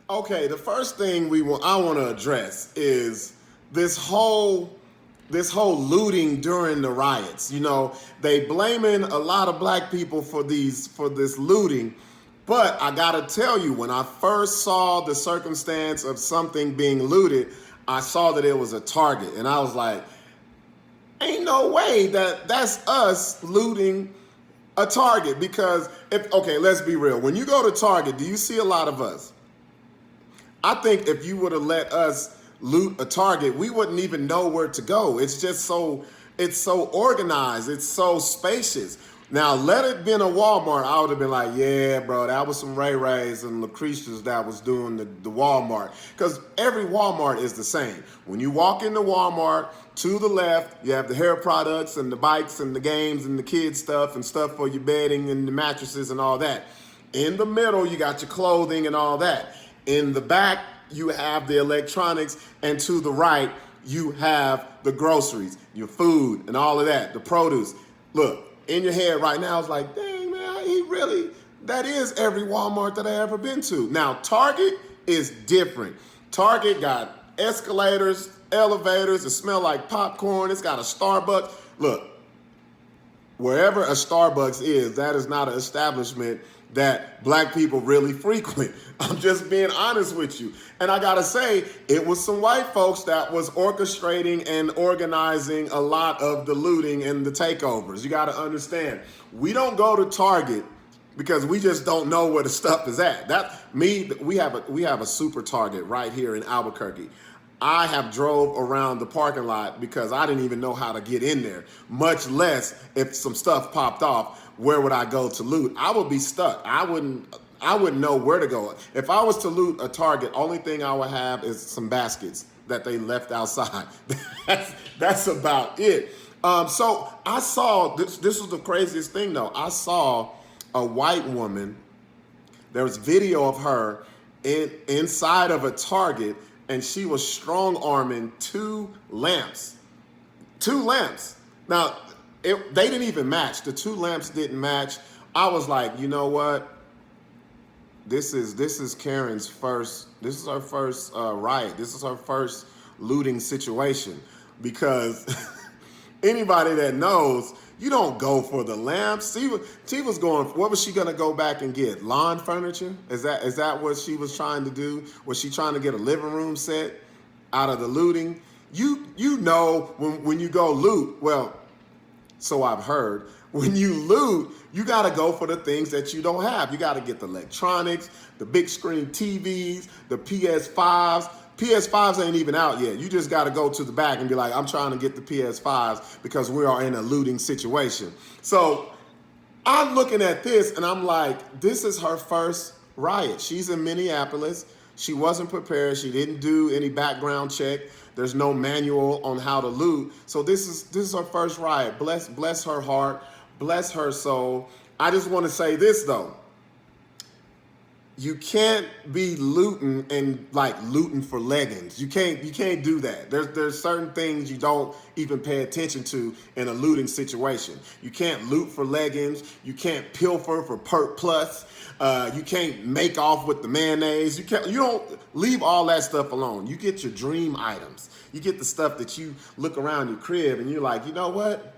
Okay, the first thing I want to address is this whole this whole looting during the riots. You know, they blaming a lot of black people for this looting, but I gotta tell you, when I first saw the circumstance of something being looted, I saw that it was a Target, and I was like, ain't no way that that's us looting a Target. Because if okay, let's be real, when you go to Target, do you see a lot of us? I think if you would have let us loot a Target, we wouldn't even know where to go. It's so organized, it's so spacious. Now, let it been a Walmart, I would have been like, yeah, bro, that was some Ray Rays and Lucretia's that was doing the Walmart. Because every Walmart is the same. When you walk into Walmart, to the left, you have the hair products and the bikes and the games and the kids stuff and stuff for your bedding and the mattresses and all that. In the middle, you got your clothing and all that. In the back, you have the electronics, and to the right, you have the groceries, your food, and all of that, the produce. Look, in your head right now, it's like, dang, man, that is every Walmart that I ever been to. Now, Target is different. Target got escalators, elevators, it smell like popcorn, it's got a Starbucks. Look, wherever a Starbucks is, that is not an establishment that black people really frequent. I'm just being honest with you. And I gotta say, it was some white folks that was orchestrating and organizing a lot of the looting and the takeovers. You gotta understand, we don't go to Target because we just don't know where the stuff is at. We have a super Target right here in Albuquerque. I have drove around the parking lot because I didn't even know how to get in there, much less if some stuff popped off, where would I go to loot? I would be stuck. I wouldn't know where to go. If I was to loot a Target, only thing I would have is some baskets that they left outside. That's about it. So I saw, this was the craziest thing though. I saw a white woman, there was video of her inside of a Target, and she was strong arming two lamps. Two lamps. Now, they didn't even match. The two lamps didn't match. I was like, you know what? This is Karen's first. This is her first riot. This is her first looting situation, because anybody that knows, you don't go for the lamps. She was going. What was she gonna go back and get? Lawn furniture? Is that what she was trying to do? Was she trying to get a living room set out of the looting? You know when you go loot. Well, so I've heard. When you loot, you got to go for the things that you don't have. You got to get the electronics, the big screen TVs, the PS5s. PS5s ain't even out yet. You just got to go to the back and be like, I'm trying to get the PS5s because we are in a looting situation. So I'm looking at this and I'm like, this is her first riot. She's in Minneapolis. She wasn't prepared. She didn't do any background check. There's no manual on how to loot. So this is her first riot. Bless her heart. Bless her soul. I just want to say this though. You can't be looting and like looting for leggings. You can't do that. There's certain things you don't even pay attention to in a looting situation. You can't loot for leggings. You can't pilfer for Perk Plus. You can't make off with the mayonnaise. You don't leave all that stuff alone. You get your dream items. You get the stuff that you look around your crib and you're like, you know what?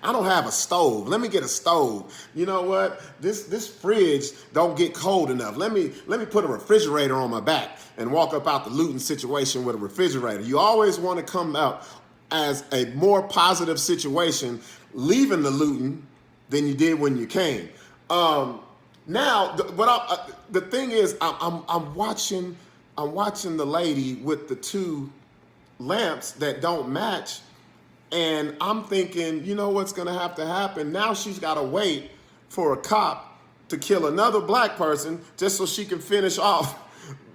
I don't have a stove. Let me get a stove. You know what? This fridge don't get cold enough. Let me put a refrigerator on my back and walk up out the looting situation with a refrigerator. You always want to come out as a more positive situation leaving the looting than you did when you came. Now, the thing is, I'm watching the lady with the two lamps that don't match. And I'm thinking, you know what's going to have to happen? Now she's got to wait for a cop to kill another black person just so she can finish off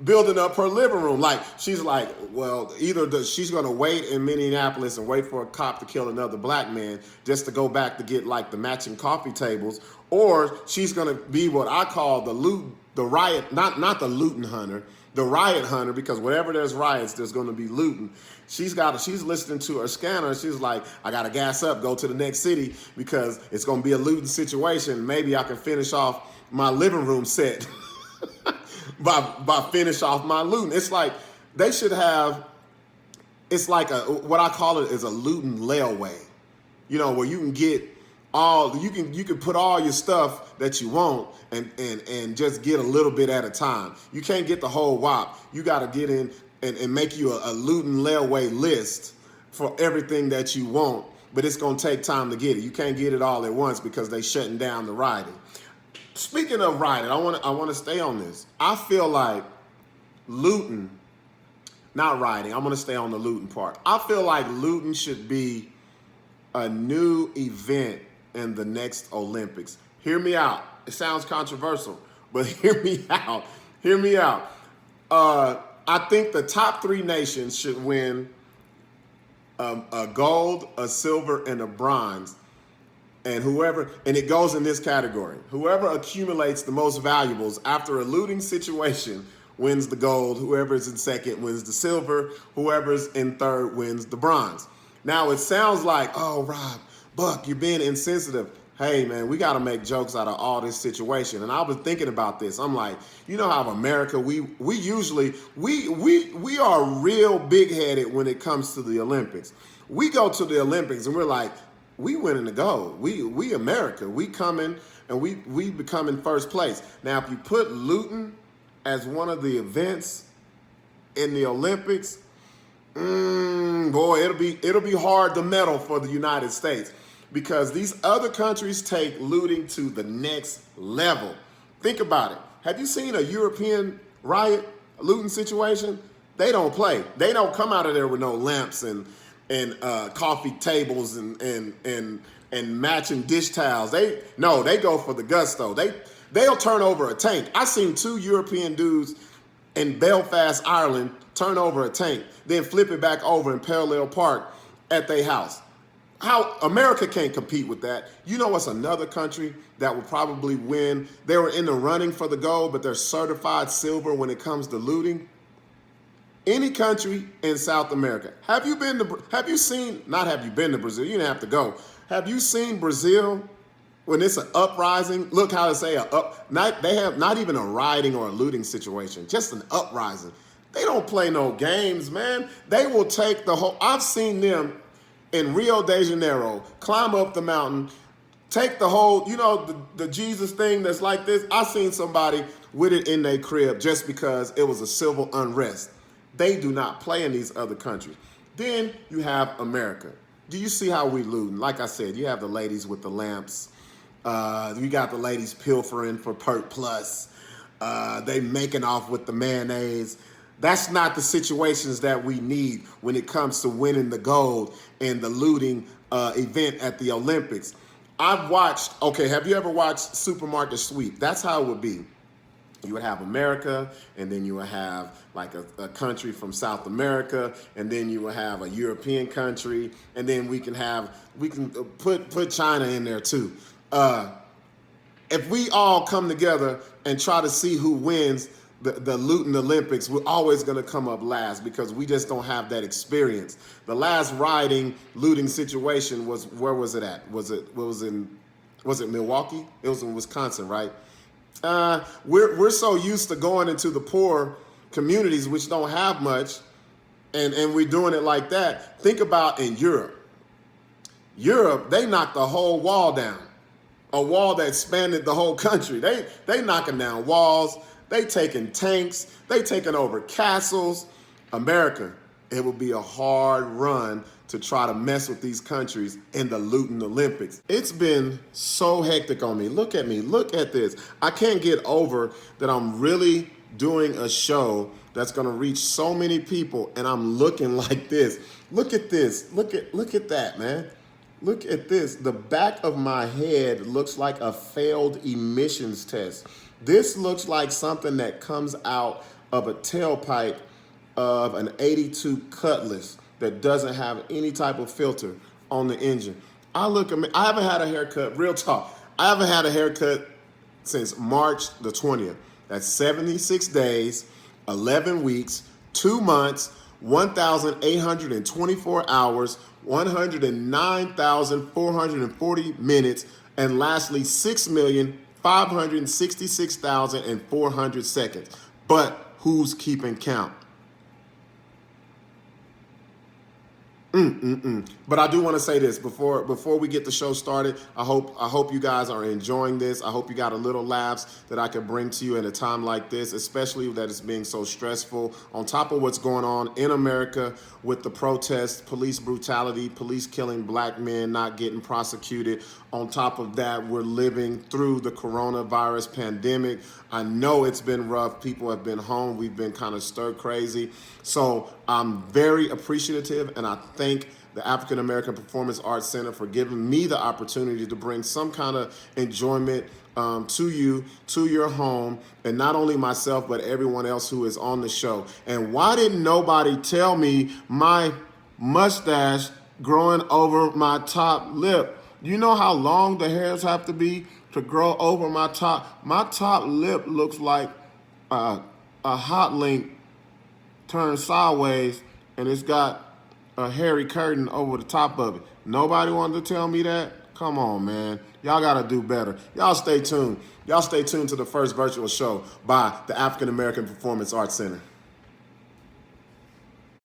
building up her living room. Like, she's like, well, she's going to wait in Minneapolis and wait for a cop to kill another black man just to go back to get like the matching coffee tables, or she's going to be what I call the riot, not the looting hunter, the riot hunter, because wherever there's riots, there's going to be looting. She's listening to her scanner. She's like, I got to gas up, go to the next city because it's going to be a looting situation. Maybe I can finish off my living room set. by finish off my looting. It's like they should have. It's like what I call it is a looting layaway. Where you can get you can put all your stuff that you want and just get a little bit at a time. You can't get the whole wop. You got to get in and make you a looting layaway list for everything that you want, but it's going to take time to get it. You can't get it all at once because they shutting down the rioting. Speaking of rioting, I want to stay on this. I feel like looting, not rioting. I'm going to stay on the looting part. I feel like looting should be a new event in the next Olympics. Hear me out. It sounds controversial, but hear me out. Hear me out. I think the top 3 nations should win a gold, a silver, and a bronze. And it goes in this category. Whoever accumulates the most valuables after a looting situation wins the gold. Whoever's in second wins the silver. Whoever's in third wins the bronze. Now, it sounds like, oh, Rob, Buck, you're being insensitive. Hey, man, we got to make jokes out of all this situation. And I was thinking about this. I'm like, how America, we are real big-headed when it comes to the Olympics. We go to the Olympics and we're like, we winning the gold. We America. We coming and we become in first place. Now, if you put looting as one of the events in the Olympics, boy, it'll be hard to medal for the United States because these other countries take looting to the next level. Think about it. Have you seen a European riot, looting situation? They don't play. They don't come out of there with no lamps and coffee tables and matching dish towels. They go for the gusto. They'll turn over a tank. I seen 2 European dudes in Belfast, Ireland, turn over a tank, then flip it back over in Parallel Park at their house. How America can't compete with that. What's another country that will probably win? They were in the running for the gold, but they're certified silver when it comes to looting. Any country in South America. Not have you been to Brazil? You didn't have to go. Have you seen Brazil when it's an uprising? Look how they say they have not even a rioting or a looting situation, just an uprising. They don't play no games, man. They will take the whole, I've seen them in Rio de Janeiro, climb up the mountain, take the whole, the Jesus thing that's like this. I seen somebody with it in their crib just because it was a civil unrest. They do not play in these other countries. Then you have America. Do you see how we looting? Like I said, you have the ladies with the lamps. You got the ladies pilfering for Pert Plus. They making off with the mayonnaise. That's not the situations that we need when it comes to winning the gold and the looting event at the Olympics. Have you ever watched Supermarket Sweep? That's how it would be. You would have America, and then you would have like a country from South America, and then you would have a European country, and then we can put China in there too. If we all come together and try to see who wins the looting Olympics, we're always going to come up last because we just don't have that experience. The last rioting looting situation where was it at? Was it Milwaukee? It was in Wisconsin, right? We're so used to going into the poor communities which don't have much, and we're doing it like that. Think about in Europe. Europe, they knocked the whole wall down, a wall that spanned the whole country. They knocking down walls. They taking tanks. They taking over castles. America, it will be a hard run to try to mess with these countries in the looting Olympics. It's been so hectic on me. Look at me. Look at this. I can't get over that I'm really doing a show that's going to reach so many people, and I'm looking like this. Look at this. Look at that, man. Look at this. The back of my head looks like a failed emissions test. This looks like something that comes out of a tailpipe of an 82 Cutlass that doesn't have any type of filter on the engine. I haven't had a haircut, real talk. I haven't had a haircut since March the 20th. That's 76 days, 11 weeks, 2 months, 1,824 hours, 109,440 minutes, and lastly, 6,566,400 seconds. but who's keeping count? But I do want to say this before we get the show started. I hope you guys are enjoying this. I hope you got a little laughs that I can bring to you at a time like this, especially that it's being so stressful. On top of what's going on in America with the protests, police brutality, police killing black men, not getting prosecuted. On top of that, we're living through the coronavirus pandemic. I know it's been rough. People have been home. We've been kind of stir crazy. So I'm very appreciative, and I thank the African American Performance Arts Center for giving me the opportunity to bring some kind of enjoyment to you, to your home, and not only myself, but everyone else who is on the show. And why didn't nobody tell me my mustache growing over my top lip? You know how long the hairs have to be to grow over my top? My top lip looks like a hot link turned sideways, and it's got a hairy curtain over the top of it. Nobody wanted to tell me that? Come on, man. Y'all got to do better. Y'all stay tuned. Y'all stay tuned to the first virtual show by the African American Performance Arts Center.